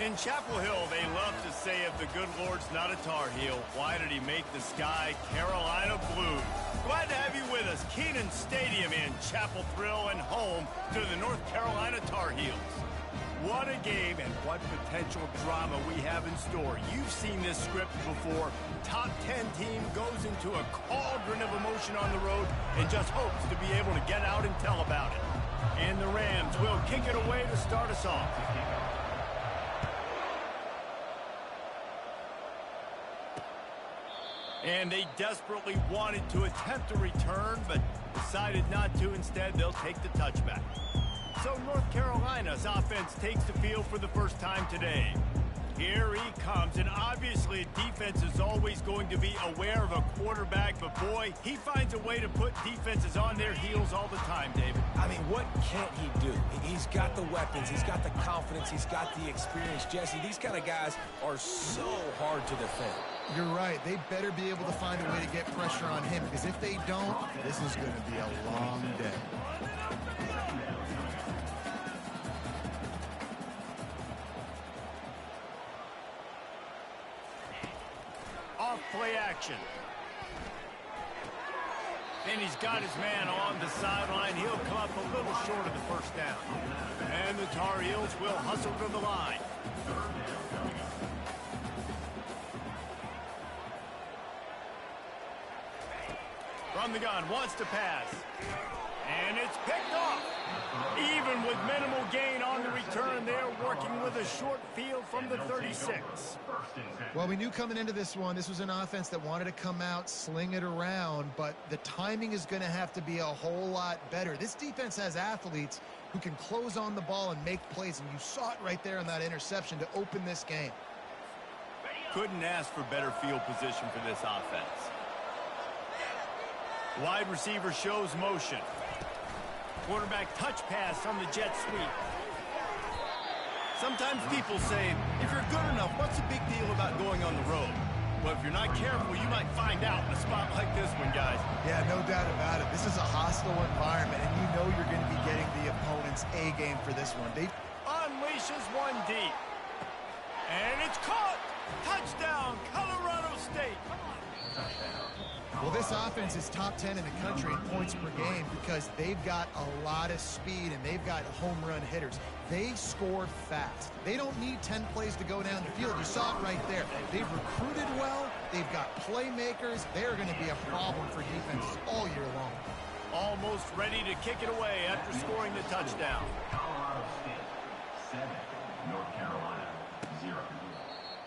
In Chapel Hill, they love to say if the good Lord's not a Tar Heel, why did he make the sky Carolina blue? Glad to have you with us. Kenan Stadium in Chapel Thrill and home to the North Carolina Tar Heels. What a game and what potential drama we have in store. You've seen this script before. Top 10 team goes into a cauldron of emotion on the road and just hopes to be able to get out and tell about it. And the Rams will kick it away to start us off. And they desperately wanted to attempt a return, but decided not to. Instead, they'll take the touchback. So North Carolina's offense takes the field for the first time today. Here he comes, and obviously defense is always going to be aware of a quarterback, but boy, he finds a way to put defenses on their heels all the time, David. I mean, what can't he do? He's got the weapons, he's got the confidence, he's got the experience. Jesse, these kind of guys are so hard to defend. You're right. They better be able to find a way to get pressure on him, because if they don't, this is going to be a long day. Off play action. And he's got his man on the sideline. He'll come up a little short of the first down. And the Tar Heels will hustle to the line. From the gun, wants to pass. And it's picked off. Even with minimal gain on the return, they're working with a short field from the 36. Well, we knew coming into this one, this was an offense that wanted to come out, sling it around, but the timing is going to have to be a whole lot better. This defense has athletes who can close on the ball and make plays, and you saw it right there on that interception to open this game. Couldn't ask for better field position for this offense. Wide receiver shows motion. Quarterback touch pass on the jet sweep. Sometimes people say, if you're good enough, what's the big deal about going on the road? Well, if you're not careful, you might find out in a spot like this one, guys. Yeah, no doubt about it. This is a hostile environment, and you know you're going to be getting the opponent's A game for this one. They unleashes one deep. And it's caught. Touchdown, Colorado State. Well, this offense is top 10 in the country in points per game because they've got a lot of speed and they've got home run hitters. They score fast. They don't need 10 plays to go down the field. You saw it right there. They've recruited well. They've got playmakers. They're going to be a problem for defenses all year long. Almost ready to kick it away after scoring the touchdown. Colorado State 7, North Carolina 0.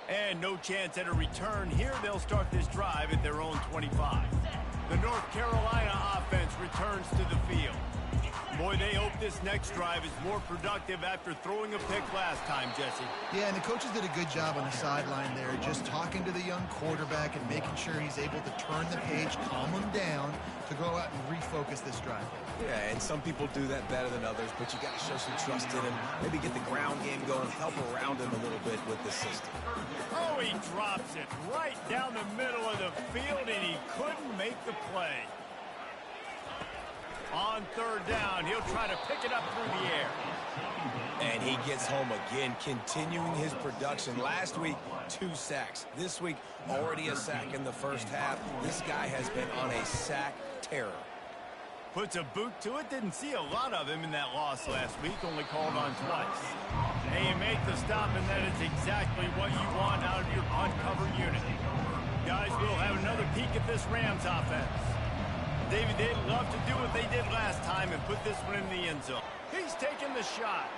And no chance at a return here. They'll start this drive at their own 25. The North Carolina offense returns to the field. Boy, they hope this next drive is more productive after throwing a pick last time, Jesse. Yeah, and the coaches did a good job on the sideline there, just talking to the young quarterback and making sure he's able to turn the page, calm him down to go out and refocus this drive. Yeah, and some people do that better than others, but you got to show some trust in him. Maybe get the ground game going, help around him a little bit with the system. Oh, he drops it right down the middle of the field, and he couldn't make the play. On third down, he'll try to pick it up through the air. And he gets home again, continuing his production. Last week, 2 sacks. This week, already a sack in the first half. This guy has been on a sack terror. Puts a boot to it. Didn't see a lot of him in that loss last week. Only called on twice. And you make the stop, and that is exactly what you want out of your punt cover unit. Guys, we'll have another peek at this Rams offense. David, they'd love to do what they did last time and put this one in the end zone. He's taking the shot.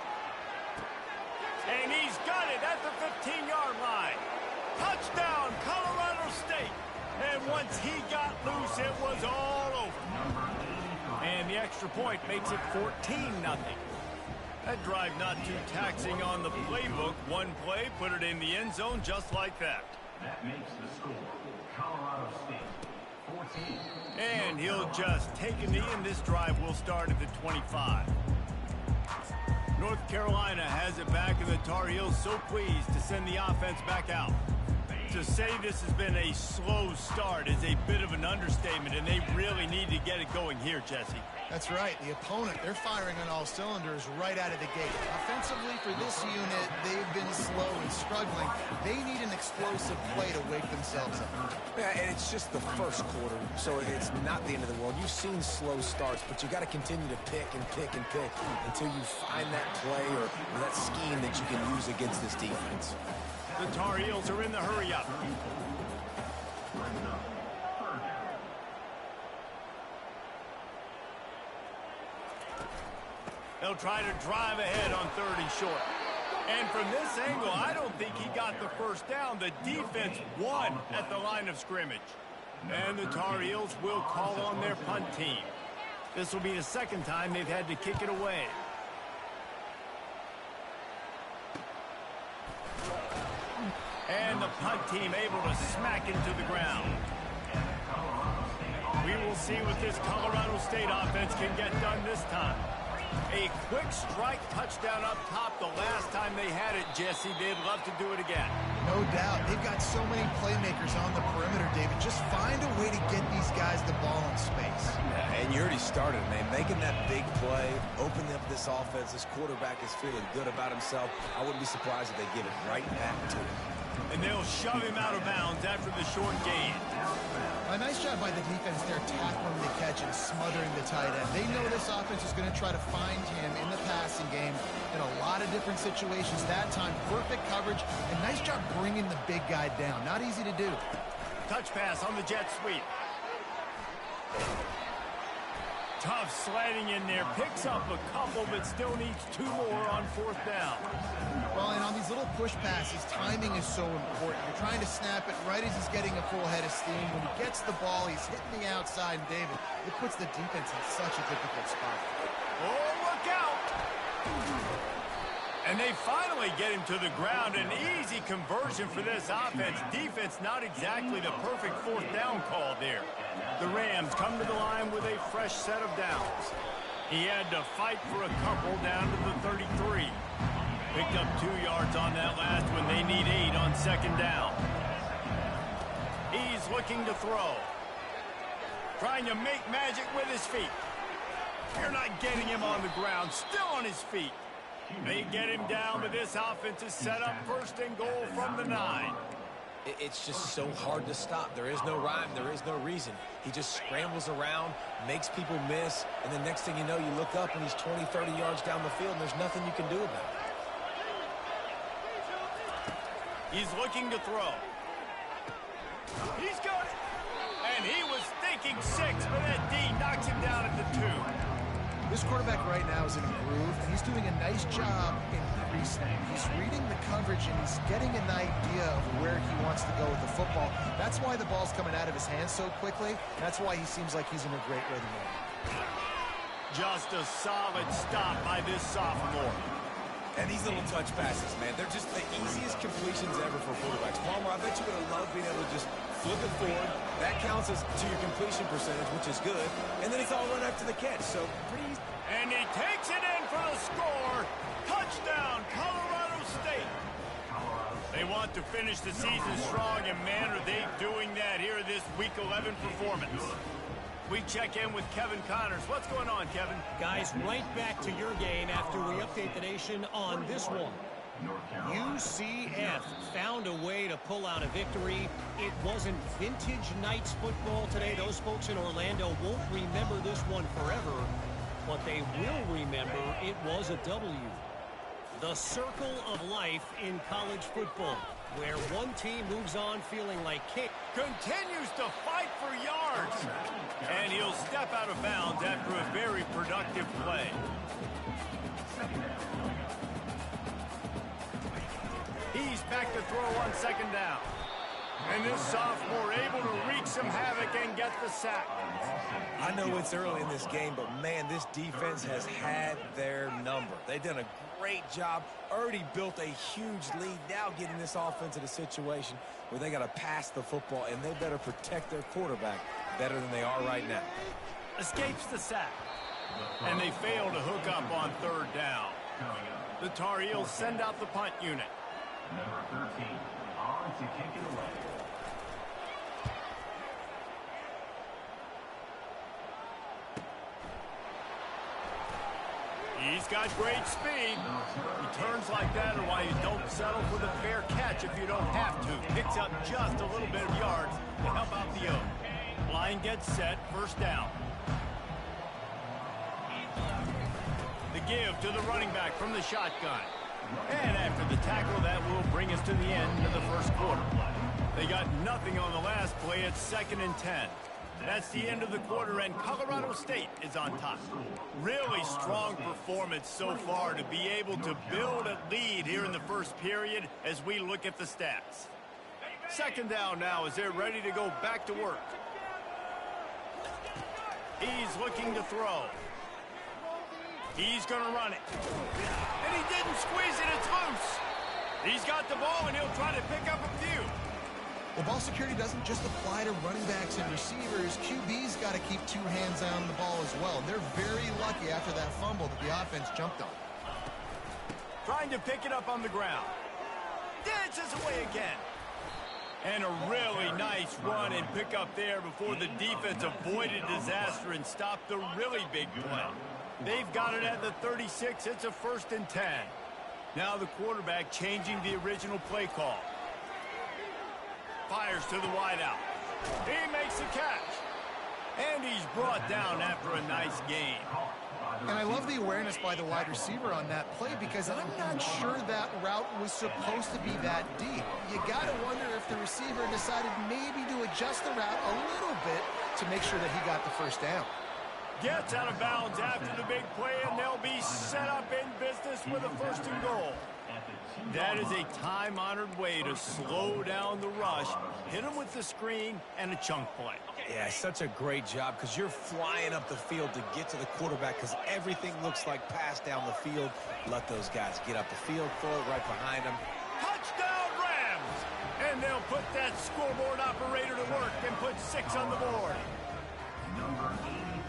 And he's got it at the 15-yard line. Touchdown, Colorado State. And once he got loose, it was all over. And the extra point makes it 14-0. That drive not too taxing on the playbook. One play, put it in the end zone just like that. That makes the score Colorado State 14. And he'll just take a knee, and this drive will start at the 25. North Carolina has it back, and the Tar Heels so pleased to send the offense back out. To say this has been a slow start is a bit of an understatement, and they really need to get it going here, Jesse. That's right. The opponent, they're firing on all cylinders right out of the gate. Offensively, for this unit, they've been slow and struggling. They need an explosive play to wake themselves up. Yeah, and it's just the first quarter, so it's not the end of the world. You've seen slow starts, but you got to continue to pick and pick and pick until you find that play or that scheme that you can use against this defense. The Tar Heels are in the hurry-up. They'll try to drive ahead on 30 short. And from this angle, I don't think he got the first down. The defense won at the line of scrimmage. And the Tar Heels will call on their punt team. This will be the second time they've had to kick it away. And the punt team able to smack into the ground. We will see what this Colorado State offense can get done this time. A quick strike touchdown up top the last time they had it, Jesse. They'd love to do it again. No doubt. They've got so many playmakers on the perimeter, David. Just find a way to get these guys the ball in space. Yeah, and you already started, man. Making that big play, opening up this offense. This quarterback is feeling good about himself. I wouldn't be surprised if they give it right back to him. And they'll shove him out of bounds after the short gain. A nice job by the defense there, tackling the catch and smothering the tight end. They know this offense is going to try to find him in the passing game in a lot of different situations. That time, perfect coverage, and nice job bringing the big guy down. Not easy to do. Touch pass on the jet sweep. Tough sliding in there. Picks up a couple, but still needs 2 more on 4th down. Well, and on these little push passes, timing is so important. You're trying to snap it right as he's getting a full head of steam. When he gets the ball, he's hitting the outside, and David, it puts the defense in such a difficult spot. Oh, look out! And they finally get him to the ground. An easy conversion for this offense. Defense not exactly the perfect 4th down call there. The Rams come to the line with a fresh set of downs. He had to fight for a couple down to the 33. Picked up 2 yards on that last one. They need 8 on 2nd down. He's looking to throw. Trying to make magic with his feet. You're not getting him on the ground. Still on his feet. They get him down, but this offense is set up 1st and goal from the 9. It's just so hard to stop. There is no rhyme. There is no reason. He just scrambles around, makes people miss, and the next thing you know, you look up and he's 20, 30 yards down the field, and there's nothing you can do about it. He's looking to throw. He's got it. And he was thinking 6, but that D knocks him down at the 2. This quarterback right now is in a groove, and he's doing a nice job in pre-snap. He's reading the coverage, and he's getting an idea of where he wants to go with the football. That's why the ball's coming out of his hands so quickly. That's why he seems like he's in a great rhythm. Just a solid stop by this sophomore. And these little touch passes, man, they're just the easiest completions ever for quarterbacks. Palmer, I bet you would have loved being able to just flip it forward. That counts as to your completion percentage, which is good. And then it's all run after the catch, so pretty easy. And he takes it in for the score. Touchdown, Colorado State. They want to finish the season strong, and man, are they doing that here in this Week 11 performance. We check in with Kevin Connors. What's going on, Kevin? Guys, right back to your game after we update the nation on this one. UCF found a way to pull out a victory. It wasn't vintage Knights football today. Those folks in Orlando won't remember this one forever, but they will remember it was a W. The circle of life in college football, where one team moves on feeling like king. Continues to fight for yards. And he'll step out of bounds after a very productive play. He's back to throw on 2nd down. And this sophomore able to wreak some havoc and get the sack. I know it's early in this game, but man, this defense has had their number. They've done a great job, already built a huge lead, now getting this offense in a situation where they got to pass the football, and they better protect their quarterback better than they are right now. Escapes the sack. And they fail to hook up on 3rd down. The Tar Heels send out the punt unit. Number 13, on to kick it away. He's got great speed. Returns like that are why you don't settle for the fair catch if you don't have to. Picks up just a little bit of yards to help out the O. Line gets set, first down. The give to the running back from the shotgun. And after the tackle, that will bring us to the end of the first quarter. They got nothing on the last play. It's 2nd and 10. That's the end of the quarter, and Colorado State is on top. Really strong performance so far to be able to build a lead here in the first period as we look at the stats. 2nd down now as they're ready to go back to work. He's looking to throw. He's going to run it. And he didn't squeeze it. It's loose. He's got the ball, and he'll try to pick up a few. Well, ball security doesn't just apply to running backs and receivers. QB's got to keep 2 hands on the ball as well. They're very lucky after that fumble that the offense jumped on. Trying to pick it up on the ground. Dances away again. And a really nice run and pick up there before the defense avoided disaster and stopped the really big play. They've got it at the 36. It's a 1st and 10. Now the quarterback changing the original play call. Fires to the wideout. He makes the catch. And he's brought down after a nice gain. And I love the awareness by the wide receiver on that play because I'm not sure that route was supposed to be that deep. You got to wonder if the receiver decided maybe to adjust the route a little bit to make sure that he got the first down. Gets out of bounds after the big play, and they'll be set up in business with a 1st and goal. That is a time-honored way to slow down the rush, hit him with the screen, and a chunk play. Yeah, such a great job because you're flying up the field to get to the quarterback because everything looks like pass down the field. Let those guys get up the field, throw it right behind them. Touchdown, Rams! And they'll put that scoreboard operator to work and put 6 on the board.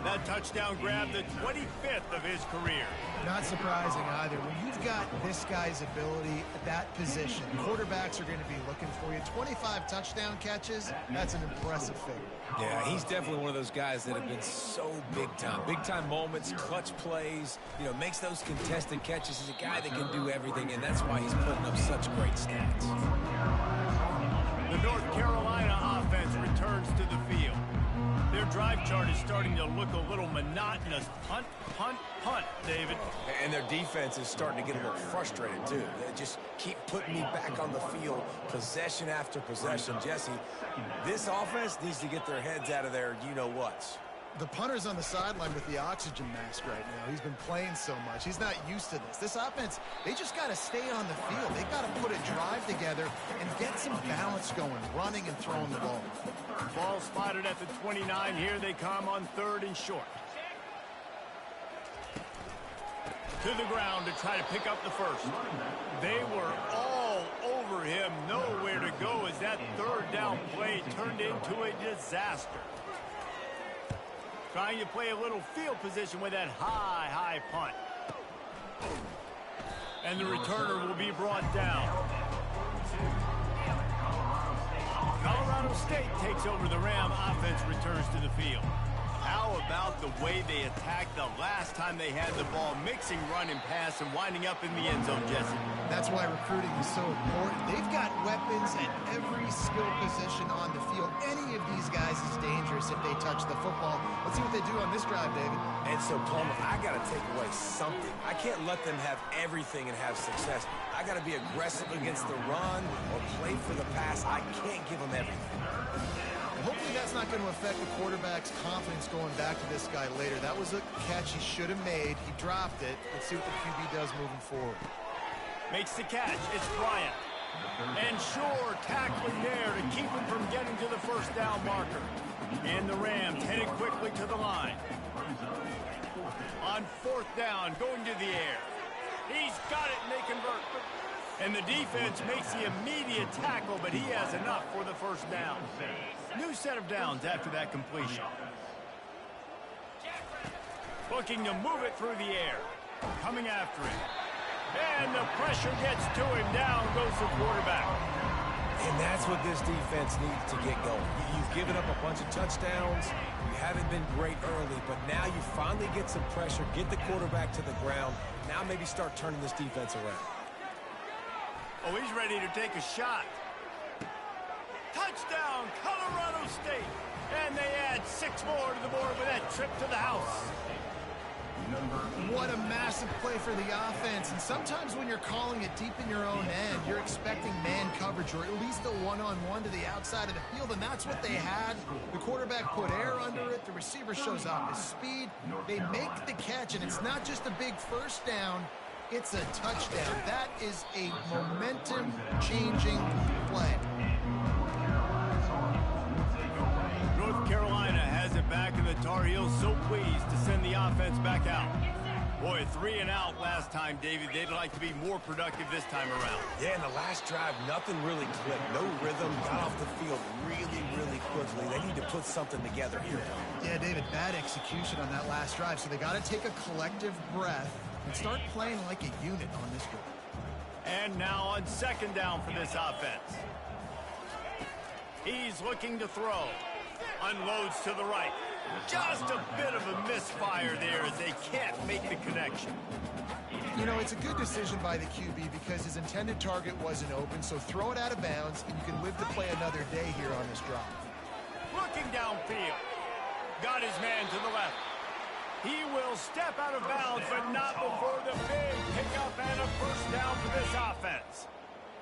That touchdown grabbed the 25th of his career. Not surprising either. When you've got this guy's ability at that position, quarterbacks are going to be looking for you. 25 touchdown catches, that's an impressive figure. Yeah, he's definitely one of those guys that have been so big time. Big time moments, clutch plays, makes those contested catches. He's a guy that can do everything, and that's why he's putting up such great stats. The North Carolina offense returns to the field. Their drive chart is starting to look a little monotonous. Punt, punt, punt, David. And their defense is starting to get a little frustrated, too. They just keep putting me back on the field, possession after possession. Jesse, this offense needs to get their heads out of their you-know-whats. The punter's on the sideline with the oxygen mask right now. He's been playing so much. He's not used to this. This offense, they just got to stay on the field. They got to put a drive together and get some balance going, running and throwing the ball. Ball spotted at the 29. Here they come on 3rd and short. To the ground to try to pick up the first. They were all over him. Nowhere to go as that 3rd down play turned into a disaster. Trying to play a little field position with that high punt. And the returner will be brought down. Colorado State takes over the Ram offense, returns to the field. How about the way they attacked the last time they had the ball, mixing run and pass and winding up in the end zone, Jesse? That's why recruiting is so important. They've got weapons at every skill position on the field. Any of these guys is dangerous if they touch the football. Let's see what they do on this drive, David. And so, Plummer, I got to take away something. I can't let them have everything and have success. I got to be aggressive against the run or play for the pass. I can't give them everything. Hopefully that's not going to affect the quarterback's confidence going back to this guy later. That was a catch he should have made. He dropped it. Let's see what the QB does moving forward. Makes the catch. It's Bryant. And Shore tackling there to keep him from getting to the 1st down marker. And the Rams headed quickly to the line. On 4th down, going to the air. He's got it, and they convert. And the defense makes the immediate tackle, but he has enough for the 1st down. New set of downs after that completion. Looking to move it through the air. Coming after him. And the pressure gets to him. Down goes the quarterback. And that's what this defense needs to get going. You've given up a bunch of touchdowns. You haven't been great early, but now you finally get some pressure, get the quarterback to the ground. Now maybe start turning this defense around. Oh, he's ready to take a shot. Touchdown, Colorado State. And they add 6 more to the board with that trip to the house. What a massive play for the offense. And sometimes when you're calling it deep in your own end, you're expecting man coverage or at least a one-on-one to the outside of the field, and that's what they had. The quarterback put air under it. The receiver shows off his speed. They make the catch, and it's not just a big first down. It's a touchdown. That is a momentum-changing play. North Carolina has it back, and the Tar Heels so pleased to send the offense back out. Boy, 3 and out last time, David. They'd like to be more productive this time around. Yeah, in the last drive, nothing really clicked. No rhythm, got off the field really quickly. They need to put something together here. Yeah, David, bad execution on that last drive, so they got to take a collective breath and start playing like a unit on this drive. And now on 2nd down for this offense. He's looking to throw. Unloads to the right. Just a bit of a misfire there as they can't make the connection. You know, it's a good decision by the QB because his intended target wasn't open, so throw it out of bounds, and you can live to play another day here on this drive. Looking downfield. Got his man to the left. He will step out of bounds, but not before the big pickup and a first down for this offense.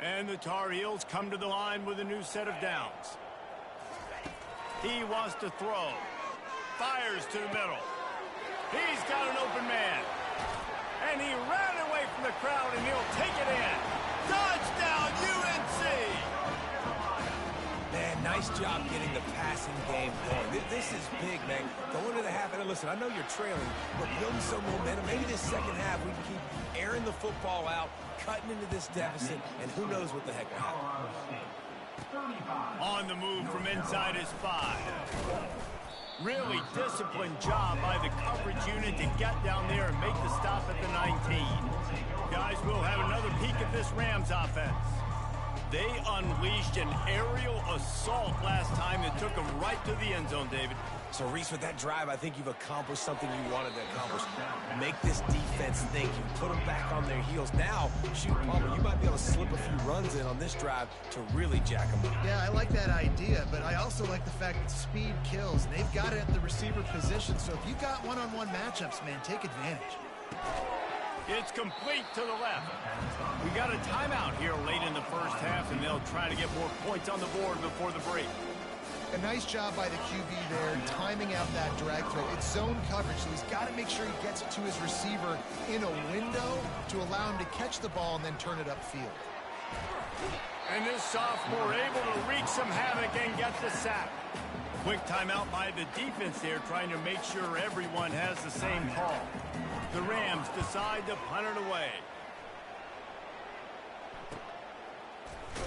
And the Tar Heels come to the line with a new set of downs. He wants to throw. Fires to the middle. He's got an open man. And he ran away from the crowd, and he'll take it in. Touchdown, UNC! Man, nice job getting the passing game going. This is big, man. Going to the half, and listen, I know you're trailing, but building some momentum. Maybe this second half we can keep airing the football out, cutting into this deficit, and who knows what the heck will happen. On the move from inside his 5. Really disciplined job by the coverage unit to get down there and make the stop at the 19. Guys, we'll have another peek at this Rams offense. They unleashed an aerial assault last time that took them right to the end zone, David. So, Reese, with that drive, I think you've accomplished something you wanted to accomplish. Make this defense think. You put them back on their heels. Now, shoot, Palmer, you might be able to slip a few runs in on this drive to really jack them up. Yeah, I like that idea, but I also like the fact that speed kills. And they've got it at the receiver position, so if you've got one-on-one matchups, man, take advantage. It's complete to the left. We got a timeout here late in the first half, and they'll try to get more points on the board before the break. A nice job by the QB there, timing out that drag throw. It's zone coverage, so he's got to make sure he gets it to his receiver in a window to allow him to catch the ball and then turn it upfield. And this sophomore able to wreak some havoc and get the sack. Quick timeout by the defense there, trying to make sure everyone has the same call. The Rams decide to punt it away.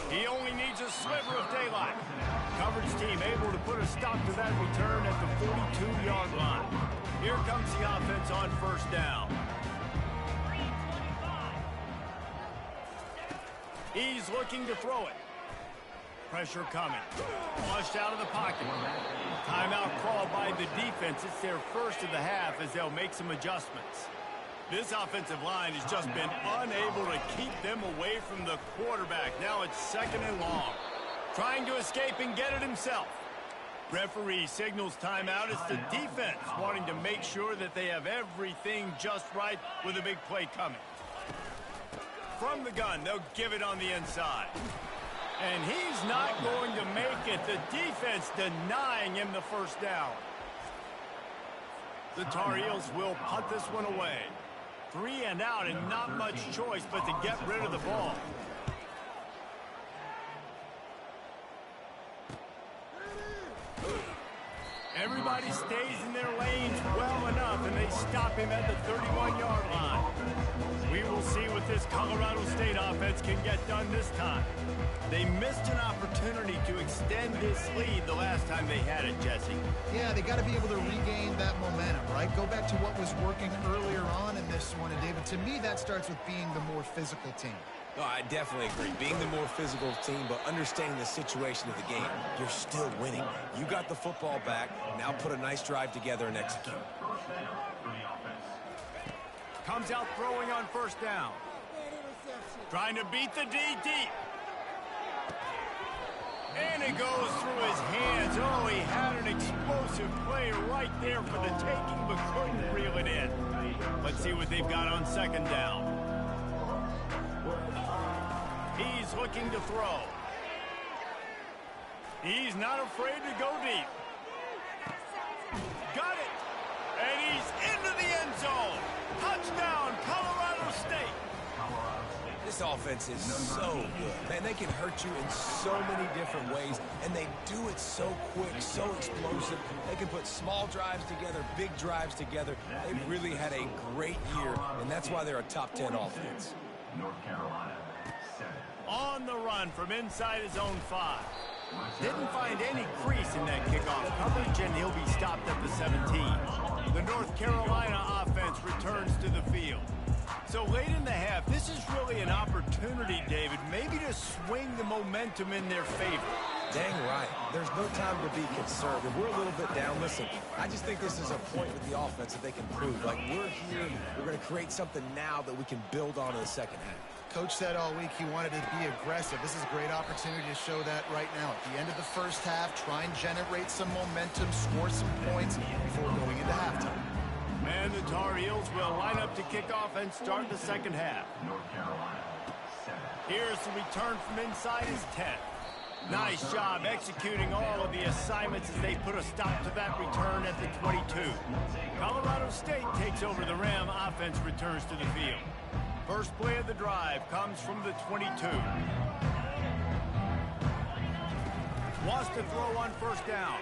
He only needs a sliver of daylight. Coverage team able to put a stop to that return at the 42-yard line. Here comes the offense on 1st down. He's looking to throw it. Pressure coming. Flushed out of the pocket. Timeout call by the defense. It's their first of the half as they'll make some adjustments. This offensive line has just been unable to keep them away from the quarterback. Now it's 2nd and long. Trying to escape and get it himself. Referee signals timeout. It's the defense wanting to make sure that they have everything just right with a big play coming. From the gun, they'll give it on the inside. And he's not going to make it. The defense denying him the first down. The Tar Heels will punt this one away. 3 and out and not much choice but to get rid of the ball. Everybody stays in their lanes well enough, and they stop him at the 31-yard line. We will see what this Colorado State offense can get done this time. They missed an opportunity to extend this lead the last time they had it, Jesse. Yeah, they got to be able to regain that momentum, right? Go back to what was working earlier on in this one. And, David, to me, that starts with being the more physical team. No, I definitely agree. Being the more physical team, but understanding the situation of the game, you're still winning. You got the football back. Now put a nice drive together and execute. Comes out throwing on first down. Trying to beat the D deep. And it goes through his hands. Oh, he had an explosive play right there for the taking, but couldn't reel it in. Let's see what they've got on second down. He's looking to throw. He's not afraid to go deep. Got it. And he's into the end zone. Touchdown, Colorado State. This offense is so good. Man, they can hurt you in so many different ways, and they do it so quick, so explosive. They can put small drives together, big drives together. They've really had a great year, and that's why they're a top 10 offense. North Carolina, 7. On the run from inside his own 5. Didn't find any crease in that kickoff coverage, and he'll be stopped at the 17. The North Carolina offense returns to the field. So late in the half, this is really an opportunity, David, maybe to swing the momentum in their favor. Dang right. There's no time to be concerned. If we're a little bit down, listen, I just think this is a point with the offense that they can prove. Like, we're here, we're going to create something now that we can build on in the second half. Coach said all week he wanted to be aggressive. This is a great opportunity to show that right now. At the end of the first half, try and generate some momentum, score some points before going into halftime. And the Tar Heels will line up to kick off and start the second half. North Carolina, 7. Here's the return from inside his 10. Nice job executing all of the assignments as they put a stop to that return at the 22. Colorado State takes over the Ram. Offense returns to the field. First play of the drive comes from the 22. Wants to throw on first down.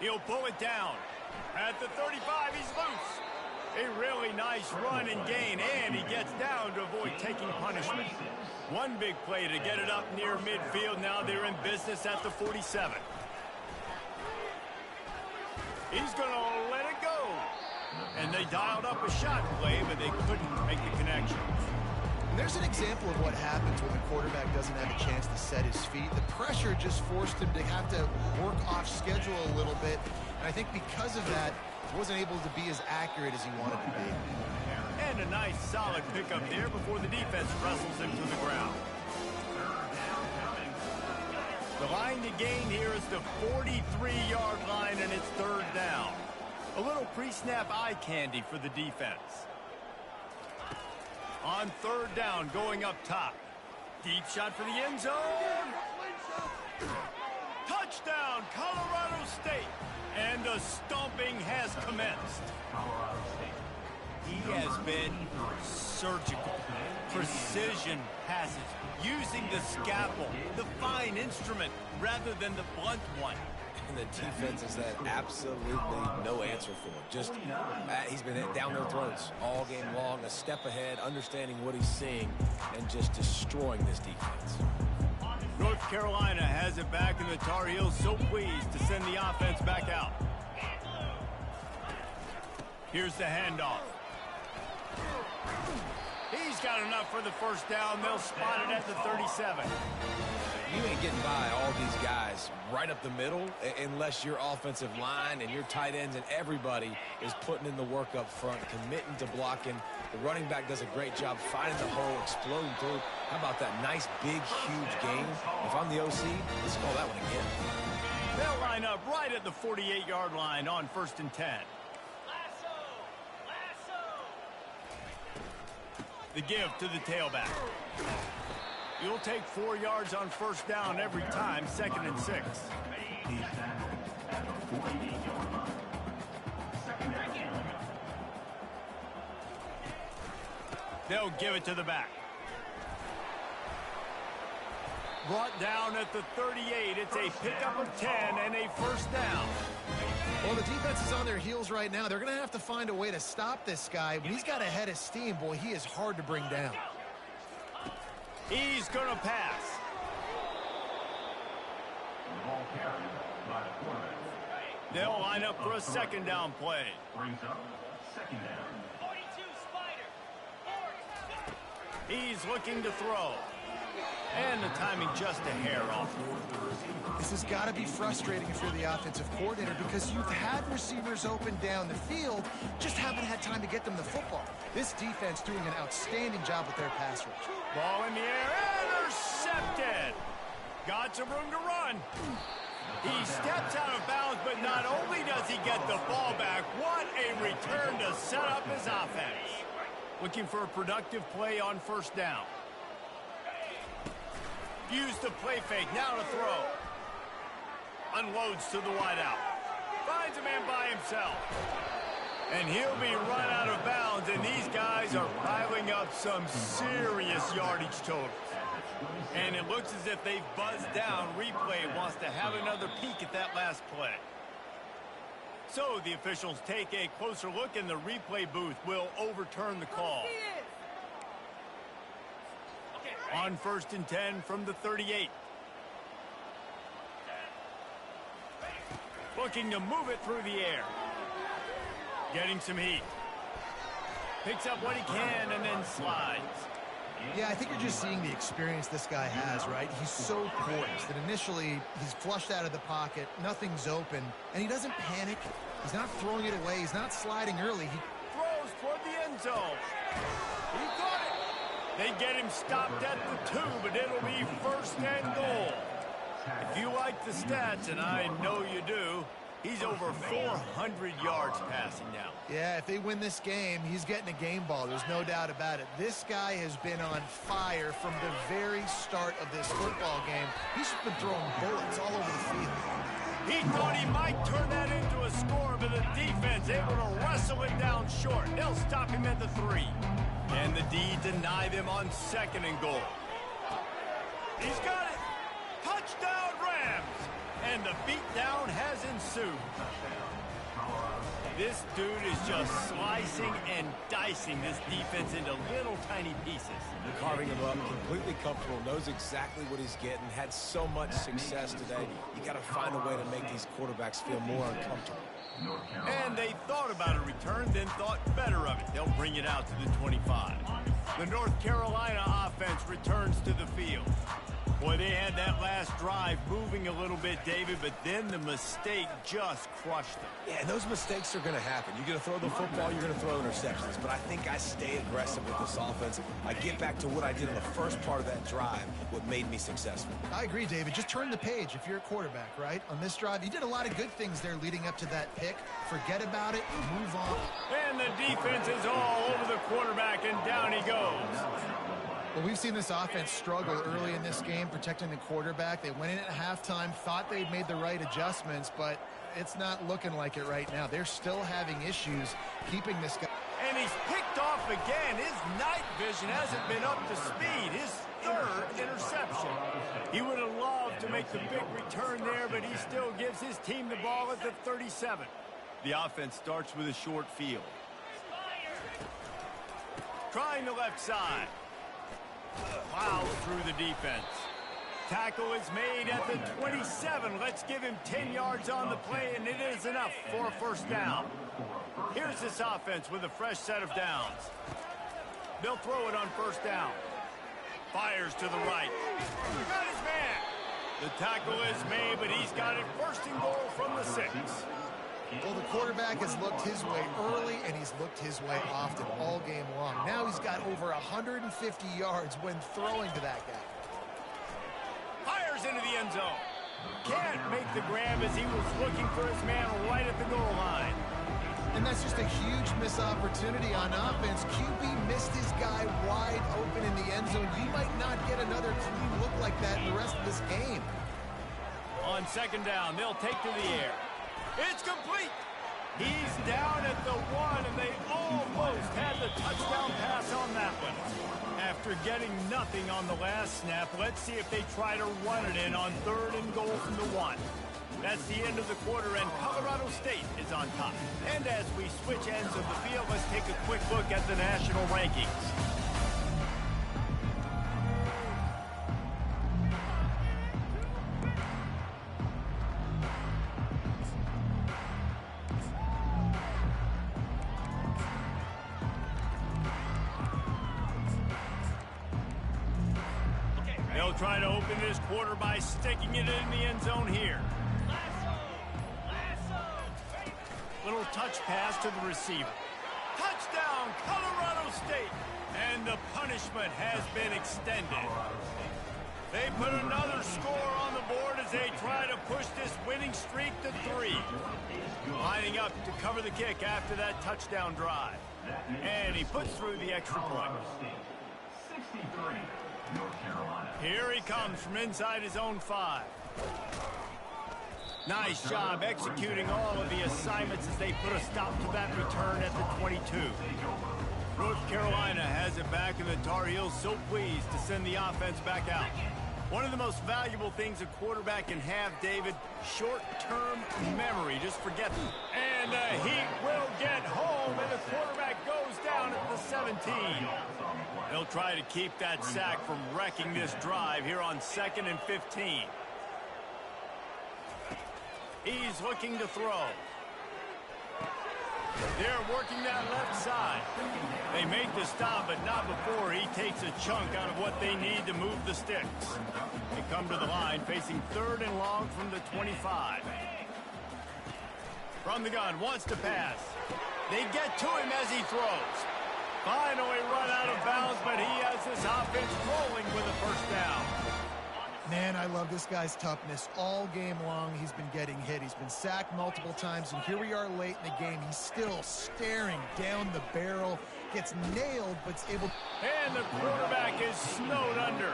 He'll pull it down. At the 35, he's loose. A really nice run and gain, and he gets down to avoid taking punishment. One big play to get it up near midfield. Now they're in business at the 47. He's going to let it go. And they dialed up a shot play, but they couldn't make the connection. And there's an example of what happens when the quarterback doesn't have a chance to set his feet. The pressure just forced him to have to work off schedule a little bit. And I think because of that, he wasn't able to be as accurate as he wanted to be. And a nice solid pickup there before the defense wrestles him to the ground. The line to gain here is the 43-yard line, and it's third down. A little pre-snap eye candy for the defense. On third down, going up top. Deep shot for the end zone. Touchdown, Colorado State. And the stomping has commenced. He has been surgical. Precision passes. Using the scalpel, the fine instrument, rather than the blunt one. And the defense has had absolutely no answer for him. Just, he's been down their throats all game long, a step ahead, understanding what he's seeing, and just destroying this defense. North Carolina has it back, and the Tar Heels so pleased to send the offense back out. Here's the handoff. He's got enough for the first down. They'll spot it at the 37. You ain't getting by all these guys right up the middle unless your offensive line and your tight ends and everybody is putting in the work up front, committing to blocking. The running back does a great job finding the hole, exploding through. How about that nice, big, huge gain? If I'm the OC, let's call that one again. They'll line up right at the 48-yard line on 1st and 10. The give to the tailback. You'll take 4 yards on first down every time, 2nd and 6. They'll give it to the back. Brought down at the 38. It's a pickup of 10 and a first down. Well, the defense is on their heels right now. They're going to have to find a way to stop this guy. When he's got a head of steam, boy, he is hard to bring down. He's going to pass. They'll line up for a second down play. Brings up second down. 42 Spider. 4, He's looking to throw. And the timing just a hair off. This has got to be frustrating if you're the offensive coordinator because you've had receivers open down the field, just haven't had time to get them the football. This defense doing an outstanding job with their pass rush. Ball in the air, intercepted. Got some room to run. He steps out of bounds, but not only does he get the ball back, what a return to set up his offense. Looking for a productive play on first down. Use the play fake, now to throw. Unloads to the wideout. Finds a man by himself. And he'll be run out of bounds, and these guys are piling up some serious yardage totals. And it looks as if they've buzzed down. Replay wants to have another peek at that last play. So the officials take a closer look, and the replay booth will overturn the call. On 1st and 10 from the 38. Looking to move it through the air. Getting some heat. Picks up what he can and then slides. Yeah, I think you're just seeing the experience this guy has, right? He's so poised that initially he's flushed out of the pocket, nothing's open, and he doesn't panic. He's not throwing it away. He's not sliding early. He throws toward the end zone. He got it. They get him stopped at the 2, but it'll be 1st and goal. If you like the stats, and I know you do, he's over 400 yards passing now. Yeah, if they win this game, he's getting a game ball. There's no doubt about it. This guy has been on fire from the very start of this football game. He's just been throwing bullets all over the field. He thought he might turn that into a score, but the defense able to wrestle it down short. They'll stop him at the 3. And the D deny them on 2nd and goal. He's got it. Touchdown, Rams. And the beatdown has ensued. This dude is just slicing and dicing this defense into little tiny pieces. Carving him up, completely comfortable, knows exactly what he's getting, had so much success today. You got to find a way to make these quarterbacks feel more uncomfortable. And they thought about a return, then thought better of it. They'll bring it out to the 25. The North Carolina offense returns to the field. Boy, they had that last drive moving a little bit, David, but then the mistake just crushed them. Yeah, and those mistakes are going to happen. You're going to throw the football, you're going to throw interceptions. But I think I stay aggressive with this offense. I get back to what I did in the first part of that drive, what made me successful. I agree, David. Just turn the page if you're a quarterback, right? On this drive, you did a lot of good things there leading up to that pick. Forget about it, move on. And the defense is all over the quarterback, and down he goes. Well, we've seen this offense struggle early in this game protecting the quarterback. They went in at halftime, thought they'd made the right adjustments, but it's not looking like it right now. They're still having issues keeping this guy. And he's picked off again. His night vision hasn't been up to speed. His 3rd interception. He would have loved to make the big return there, but he still gives his team the ball at the 37. The offense starts with a short field. Trying the left side. Plows through the defense. Tackle is made at the 27. Let's give him 10 yards on the play, and it is enough for a 1st down. Here's this offense with a fresh set of downs. They'll throw it on 1st down. Fires to the right. Got his man. The tackle is made, but he's got it 1st and goal from the 6. Well, the quarterback has looked his way early, and he's looked his way often all game long. Now he's got over 150 yards when throwing to that guy. Fires into the end zone. Can't make the grab as he was looking for his man right at the goal line. And that's just a huge missed opportunity on offense. QB missed his guy wide open in the end zone. You might not get another clean look like that in the rest of this game. On 2nd down, they'll take to the air. It's complete. He's down at the 1, and they almost had the touchdown pass on that one. After getting nothing on the last snap, let's see if they try to run it in on 3rd and goal from the 1. That's the end of the quarter, and Colorado State is on top. And as we switch ends of the field, let's take a quick look at the national rankings. try to open this quarter by sticking it in the end zone here. Little touch pass to the receiver. Touchdown, Colorado State. And the punishment has been extended. They put another score on the board as they try to push this winning streak to 3. Lining up to cover the kick after that touchdown drive. And he puts through the extra point. 63, North Carolina. Here he comes from inside his own 5. Nice job executing all of the assignments as they put a stop to that return at the 22. North Carolina has it back, and the Tar Heels so pleased to send the offense back out. One of the most valuable things a quarterback can have, David, short-term memory. Just forget them. And the Heat will get home, and the quarterback goes down at the 17. They'll try to keep that sack from wrecking this drive here on 2nd and 15. He's looking to throw. They're working that left side. They make the stop, but not before he takes a chunk out of what they need to move the sticks. They come to the line, facing 3rd and long from the 25. From the gun, wants to pass. They get to him as he throws. Finally run out of bounds, but he has this offense rolling with a first down. Man, I love this guy's toughness. All game long, he's been getting hit. He's been sacked multiple times, and here we are late in the game. He's still staring down the barrel, gets nailed, but is able... And the quarterback is snowed under.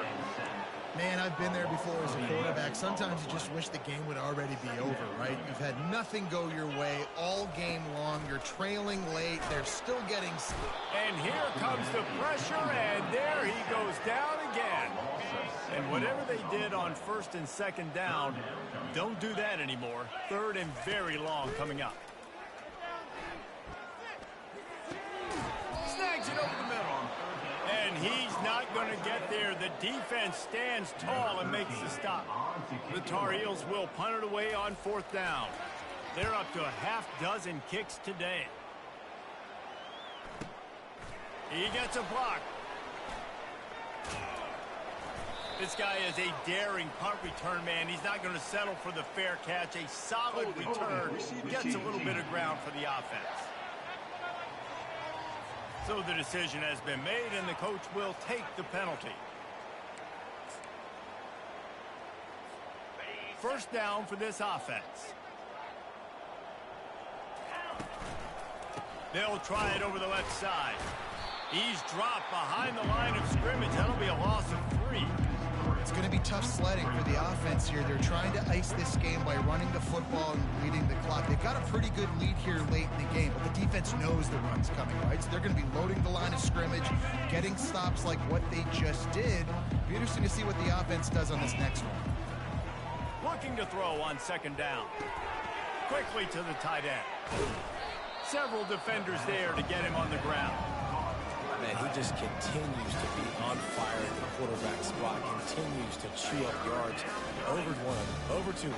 Man, I've been there before as a quarterback. Sometimes you just wish the game would already be over, right? You've had nothing go your way all game long. You're trailing late. They're still getting... And here comes the pressure, and there he goes down again. And whatever they did on 1st and 2nd down, don't do that anymore. 3rd and very long coming up. Snags it over the middle. And he's not going to get there. The defense stands tall and makes the stop. The Tar Heels will punt it away on 4th down. They're up to a half-dozen kicks today. He gets a block. This guy is a daring punt return man. He's not going to settle for the fair catch. A solid return gets a little bit of ground for the offense. So the decision has been made, and the coach will take the penalty. First down for this offense. They'll try it over the left side. He's dropped behind the line of scrimmage. That'll be a loss of 3. It's going to be tough sledding for the offense here. They're trying to ice this game by running the football and leading the clock. They've got a pretty good lead here late in the game, but the defense knows the run's coming, right? So they're going to be loading the line of scrimmage, getting stops like what they just did. It'll be interesting to see what the offense does on this next one. Looking to throw on 2nd down. Quickly to the tight end. Several defenders there to get him on the ground. Man, he just continues to be on fire at the quarterback spot, continues to chew up yards. Over 1, over 2,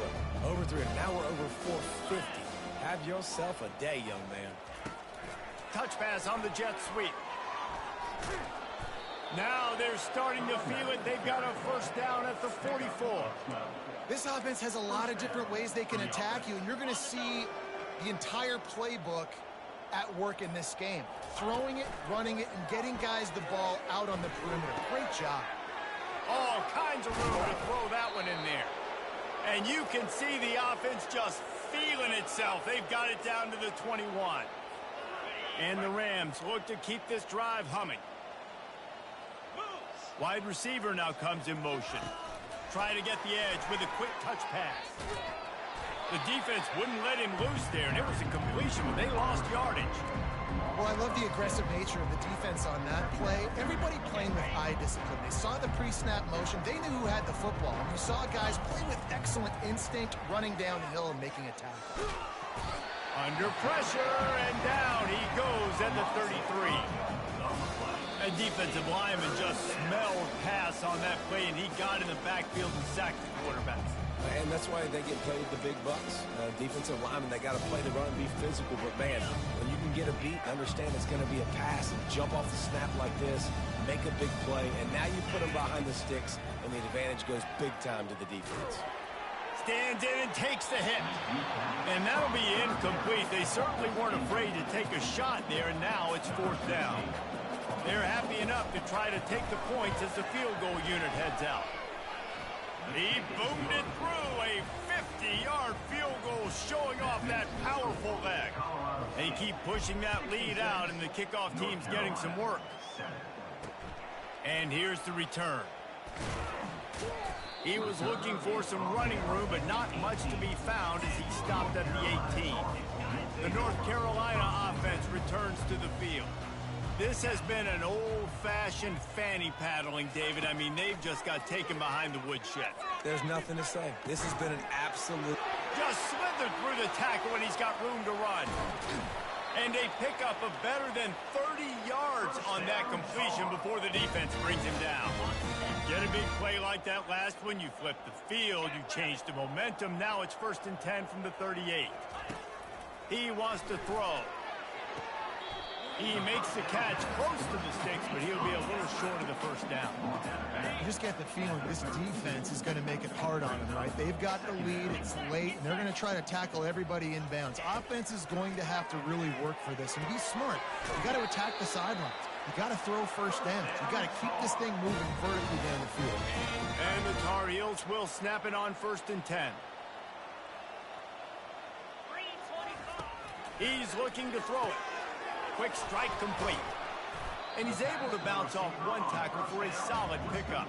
over 3, and now we're over 450. Have yourself a day, young man. Touch pass on the jet sweep. Now they're starting to feel it. They've got a first down at the 44. This offense has a lot of different ways they can attack you, and you're going to see the entire playbook at work in this game. Throwing it, running it, and getting guys the ball out on the perimeter. Great job. All kinds of room to throw that one in there. And you can see the offense just feeling itself. They've got it down to the 21. And the Rams look to keep this drive humming. Wide receiver now comes in motion. Try to get the edge with a quick touch pass. The defense wouldn't let him loose there, and it was a completion, but they lost yardage. Well, I love the aggressive nature of the defense on that play. Everybody playing with eye discipline. They saw the pre-snap motion. They knew who had the football. And you saw guys play with excellent instinct, running down the hill and making a tackle. Under pressure, and down he goes at the 33. A defensive lineman just smelled pass on that play, and he got in the backfield and sacked the quarterback. And that's why they get paid the big bucks. Defensive linemen, they got to play the run and be physical. But, man, when you can get a beat and understand it's going to be a pass and jump off the snap like this, make a big play, and now you put them behind the sticks, and the advantage goes big time to the defense. Stands in and takes the hit. And that'll be incomplete. They certainly weren't afraid to take a shot there, and now it's 4th down. They're happy enough to try to take the points as the field goal unit heads out. He boomed it through a 50-yard field goal, showing off that powerful leg. They keep pushing that lead out, and the kickoff team's getting some work. And here's the return. He was looking for some running room, but not much to be found as he stopped at the 18. The North Carolina offense returns to the field. This has been an old-fashioned fanny paddling, David. I mean, they've just got taken behind the woodshed. There's nothing to say. This has been an absolute... Just slithered through the tackle when he's got room to run. And they pick up a better than 30 yards on that completion before the defense brings him down. Get a big play like that last one, you flip the field, you change the momentum. Now it's 1st and 10 from the 38. He wants to throw. He makes the catch close to the sticks, but he'll be a little short of the 1st down. You just get the feeling this defense is going to make it hard on them, right? They've got the lead, it's late, and they're going to try to tackle everybody inbounds. Offense is going to have to really work for this and be smart. You got to attack the sidelines. You got to throw 1st downs. You got to keep this thing moving vertically down the field. And the Tar Heels will snap it on 1st and 10. He's looking to throw it. Quick strike complete. And he's able to bounce off one tackle for a solid pickup.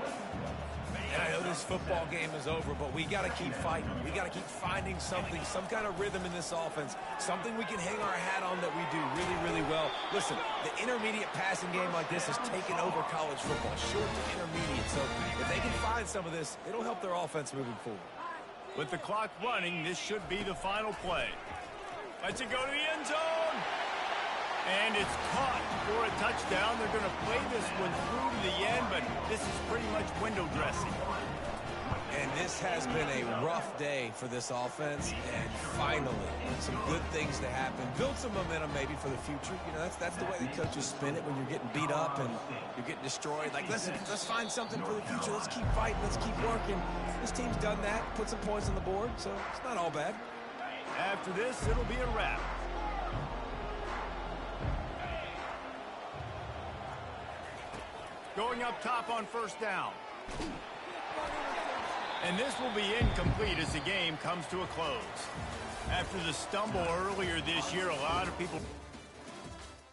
And I know this football game is over, but we got to keep fighting. We got to keep finding something, some kind of rhythm in this offense, something we can hang our hat on that we do really, really well. Listen, the intermediate passing game like this has taken over college football, short to intermediate. So if they can find some of this, it'll help their offense moving forward. With the clock running, this should be the final play. Let's it go to the end zone. And it's caught for a touchdown. They're going to play this one through to the end, but this is pretty much window dressing. And this has been a rough day for this offense, and finally, some good things to happen. Build some momentum maybe for the future. You know, that's the way the coaches spin it when you're getting beat up and you're getting destroyed. Like, listen, let's find something for the future. Let's keep fighting. Let's keep working. This team's done that, put some points on the board, so it's not all bad. After this, it'll be a wrap. Going up top on 1st down. And this will be incomplete as the game comes to a close. After the stumble earlier this year, a lot of people...